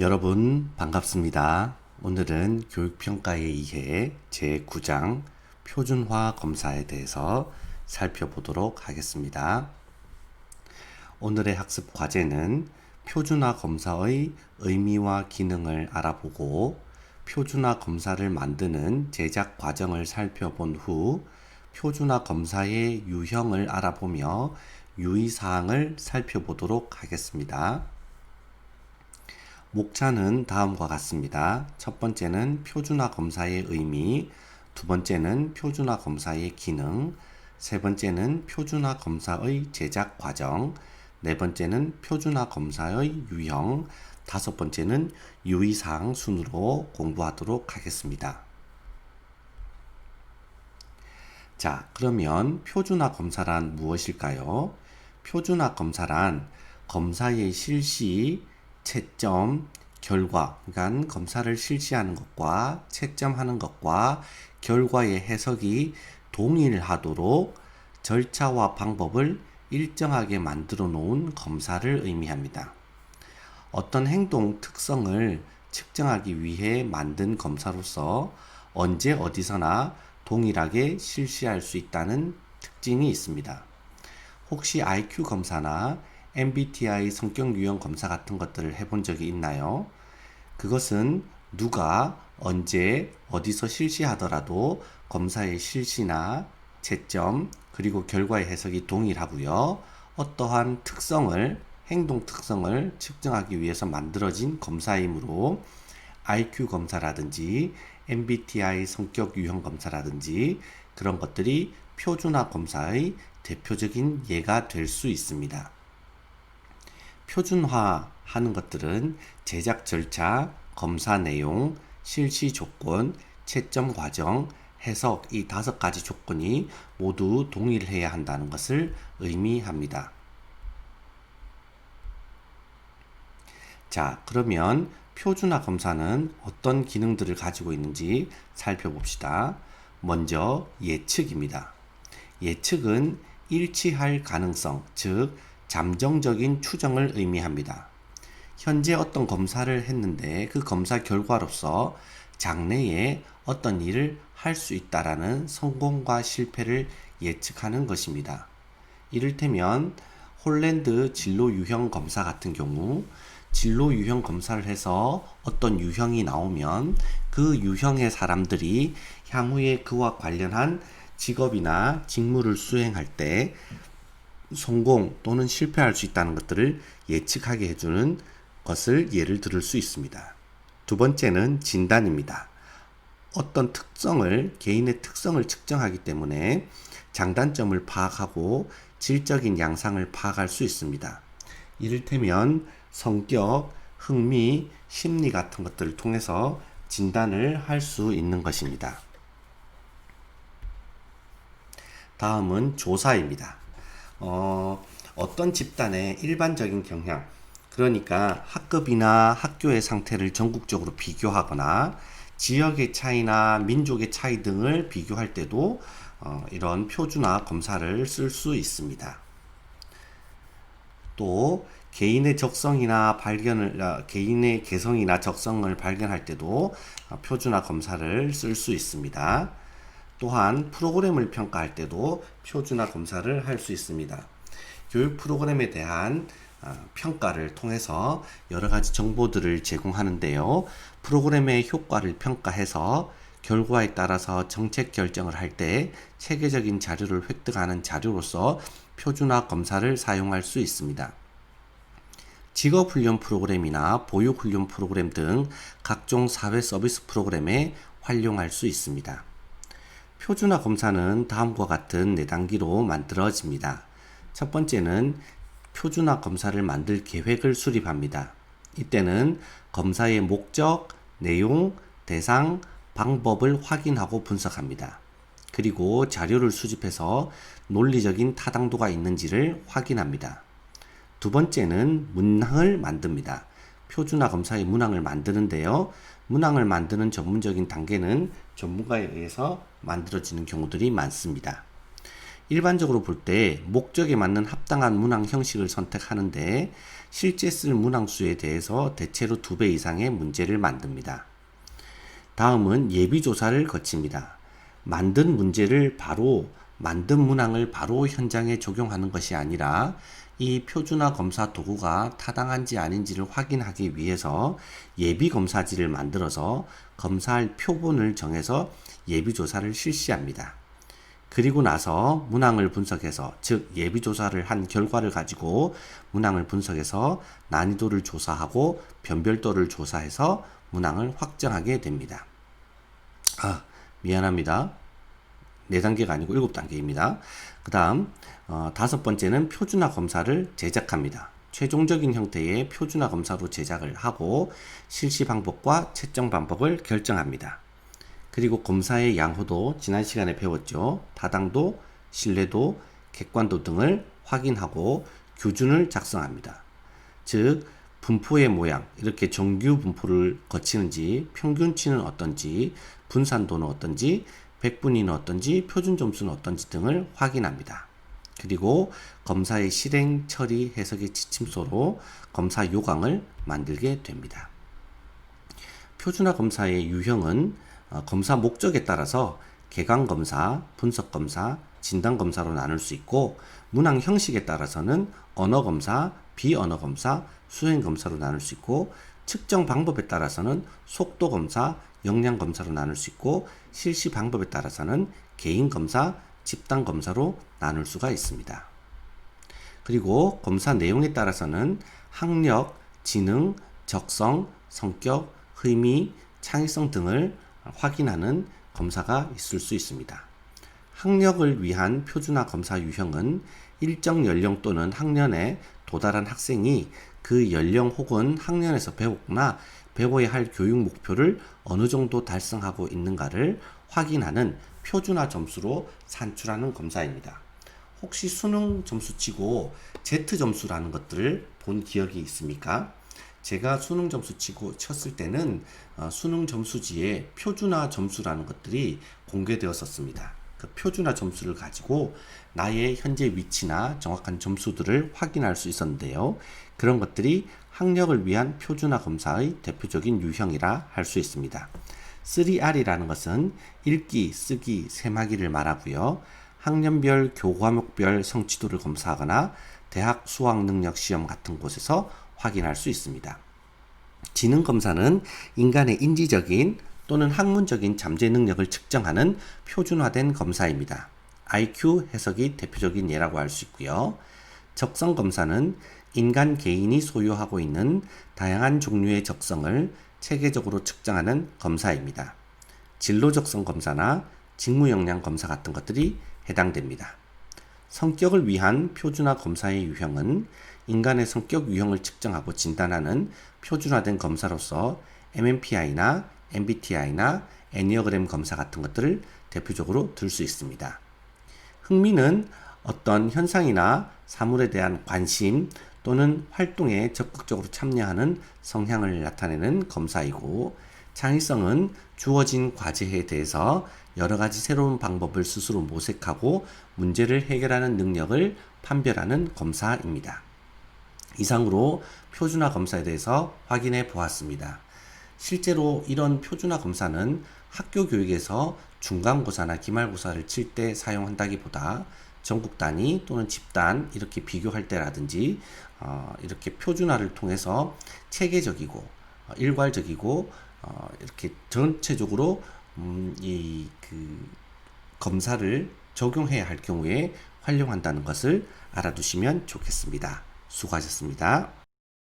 여러분 반갑습니다. 오늘은 교육평가의 이해 제9장 표준화 검사에 대해서 살펴보도록 하겠습니다. 오늘의 학습 과제는 표준화 검사의 의미와 기능을 알아보고 표준화 검사를 만드는 제작 과정을 살펴본 후 표준화 검사의 유형을 알아보며 유의사항을 살펴보도록 하겠습니다. 목차는 다음과 같습니다. 첫 번째는 표준화 검사의 의미, 두 번째는 표준화 검사의 기능, 세 번째는 표준화 검사의 제작 과정, 네 번째는 표준화 검사의 유형, 다섯 번째는 유의사항 순으로 공부하도록 하겠습니다. 자, 그러면 표준화 검사란 무엇일까요? 표준화 검사란 검사의 실시, 채점, 결과, 그러니까 검사를 실시하는 것과 채점하는 것과 결과의 해석이 동일하도록 절차와 방법을 일정하게 만들어 놓은 검사를 의미합니다. 어떤 행동 특성을 측정하기 위해 만든 검사로서 언제 어디서나 동일하게 실시할 수 있다는 특징이 있습니다. 혹시 IQ 검사나 MBTI 성격 유형 검사 같은 것들을 해본 적이 있나요? 그것은 누가 언제 어디서 실시하더라도 검사의 실시나 채점 그리고 결과의 해석이 동일하고요. 어떠한 특성을 행동 특성을 측정하기 위해서 만들어진 검사이므로 IQ 검사라든지 MBTI 성격 유형 검사라든지 그런 것들이 표준화 검사의 대표적인 예가 될 수 있습니다. 표준화하는 것들은 제작 절차, 검사 내용, 실시 조건, 채점 과정, 해석 이 5가지 조건이 모두 동일해야 한다는 것을 의미합니다. 자, 그러면 표준화 검사는 어떤 기능들을 가지고 있는지 살펴봅시다. 먼저 예측입니다. 예측은 일치할 가능성, 즉 잠정적인 추정을 의미합니다. 현재 어떤 검사를 했는데 그 검사 결과로서 장래에 어떤 일을 할 수 있다라는 성공과 실패를 예측하는 것입니다. 이를테면 홀랜드 진로 유형 검사 같은 경우 진로 유형 검사를 해서 어떤 유형이 나오면 그 유형의 사람들이 향후에 그와 관련한 직업이나 직무를 수행할 때 성공 또는 실패할 수 있다는 것들을 예측하게 해주는 것을 예를 들을 수 있습니다. 두 번째는 진단입니다. 어떤 특성을, 개인의 특성을 측정하기 때문에 장단점을 파악하고 질적인 양상을 파악할 수 있습니다. 이를테면 성격, 흥미, 심리 같은 것들을 통해서 진단을 할 수 있는 것입니다. 다음은 조사입니다. 어떤 집단의 일반적인 경향, 그러니까 학급이나 학교의 상태를 전국적으로 비교하거나 지역의 차이나 민족의 차이 등을 비교할 때도 이런 표준화 검사를 쓸 수 있습니다. 또 개인의 적성이나 개인의 개성이나 적성을 발견할 때도 표준화 검사를 쓸 수 있습니다. 또한 프로그램을 평가할 때도 표준화 검사를 할 수 있습니다. 교육 프로그램에 대한 평가를 통해서 여러 가지 정보들을 제공하는데요. 프로그램의 효과를 평가해서 결과에 따라서 정책 결정을 할 때 체계적인 자료를 획득하는 자료로서 표준화 검사를 사용할 수 있습니다. 직업훈련 프로그램이나 보육훈련 프로그램 등 각종 사회 서비스 프로그램에 활용할 수 있습니다. 표준화 검사는 다음과 같은 4단계로 만들어집니다. 첫 번째는 표준화 검사를 만들 계획을 수립합니다. 이때는 검사의 목적, 내용, 대상, 방법을 확인하고 분석합니다. 그리고 자료를 수집해서 논리적인 타당도가 있는지를 확인합니다. 두 번째는 문항을 만듭니다. 표준화 검사의 문항을 만드는데요. 문항을 만드는 전문적인 단계는 전문가에 의해서 만들어지는 경우들이 많습니다. 일반적으로 볼 때 목적에 맞는 합당한 문항 형식을 선택하는데 실제 쓸 문항수에 대해서 대체로 2배 이상의 문제를 만듭니다. 다음은 예비조사를 거칩니다. 만든 문항을 바로 현장에 적용하는 것이 아니라 이 표준화 검사 도구가 타당한지 아닌지를 확인하기 위해서 예비검사지를 만들어서 검사할 표본을 정해서 예비조사를 실시합니다. 그리고 나서 문항을 분석해서, 즉 예비조사를 한 결과를 가지고 문항을 분석해서 난이도를 조사하고 변별도를 조사해서 문항을 확정하게 됩니다. 미안합니다. 4단계가 아니고 7단계입니다. 그 다음 5번째는 표준화 검사를 제작합니다. 최종적인 형태의 표준화 검사로 제작을 하고 실시 방법과 채점 방법을 결정합니다. 그리고 검사의 양호도 지난 시간에 배웠죠. 타당도, 신뢰도, 객관도 등을 확인하고 규준을 작성합니다. 즉 분포의 모양, 이렇게 정규 분포를 거치는지, 평균치는 어떤지, 분산도는 어떤지, 백분위는 어떤지, 표준 점수는 어떤지 등을 확인합니다. 그리고 검사의 실행, 처리, 해석의 지침서로 검사 요강을 만들게 됩니다. 표준화 검사의 유형은 검사 목적에 따라서 개강검사, 분석검사, 진단검사로 나눌 수 있고 문항 형식에 따라서는 언어검사, 비언어검사, 수행검사로 나눌 수 있고 측정 방법에 따라서는 속도검사, 역량검사로 나눌 수 있고 실시 방법에 따라서는 개인검사, 집단검사로 나눌 수가 있습니다. 그리고 검사 내용에 따라서는 학력, 지능, 적성, 성격, 의미, 창의성 등을 확인하는 검사가 있을 수 있습니다. 학력을 위한 표준화 검사 유형은 일정 연령 또는 학년에 도달한 학생이 그 연령 혹은 학년에서 배웠거나 배워야 할 교육 목표를 어느 정도 달성하고 있는가를 확인하는 표준화 점수로 산출하는 검사입니다. 혹시 수능 점수치고 Z 점수라는 것들을 본 기억이 있습니까? 제가 수능 점수치고 쳤을 때는 수능 점수지에 표준화 점수라는 것들이 공개되었었습니다. 그 표준화 점수를 가지고 나의 현재 위치나 정확한 점수들을 확인할 수 있었는데요. 그런 것들이 학력을 위한 표준화 검사의 대표적인 유형이라 할 수 있습니다. 3R이라는 것은 읽기, 쓰기, 세마기를 말하고요. 학년별, 교과목별 성취도를 검사하거나 대학 수학능력시험 같은 곳에서 확인할 수 있습니다. 지능검사는 인간의 인지적인 또는 학문적인 잠재 능력을 측정하는 표준화된 검사입니다. IQ 해석이 대표적인 예라고 할 수 있고요. 적성검사는 인간 개인이 소유하고 있는 다양한 종류의 적성을 체계적으로 측정하는 검사입니다. 진로적성 검사나 직무역량 검사 같은 것들이 해당됩니다. 성격을 위한 표준화 검사의 유형은 인간의 성격 유형을 측정하고 진단하는 표준화된 검사로서 MMPI나 MBTI나 애니어그램 검사 같은 것들을 대표적으로 들 수 있습니다. 흥미는 어떤 현상이나 사물에 대한 관심 또는 활동에 적극적으로 참여하는 성향을 나타내는 검사이고, 창의성은 주어진 과제에 대해서 여러 가지 새로운 방법을 스스로 모색하고 문제를 해결하는 능력을 판별하는 검사입니다. 이상으로 표준화 검사에 대해서 확인해 보았습니다. 실제로 이런 표준화 검사는 학교 교육에서 중간고사나 기말고사를 칠 때 사용한다기보다 전국 단위 또는 집단 이렇게 비교할 때라든지 이렇게 표준화를 통해서 체계적이고 일괄적이고 이렇게 전체적으로 검사를 적용해야 할 경우에 활용한다는 것을 알아두시면 좋겠습니다. 수고하셨습니다.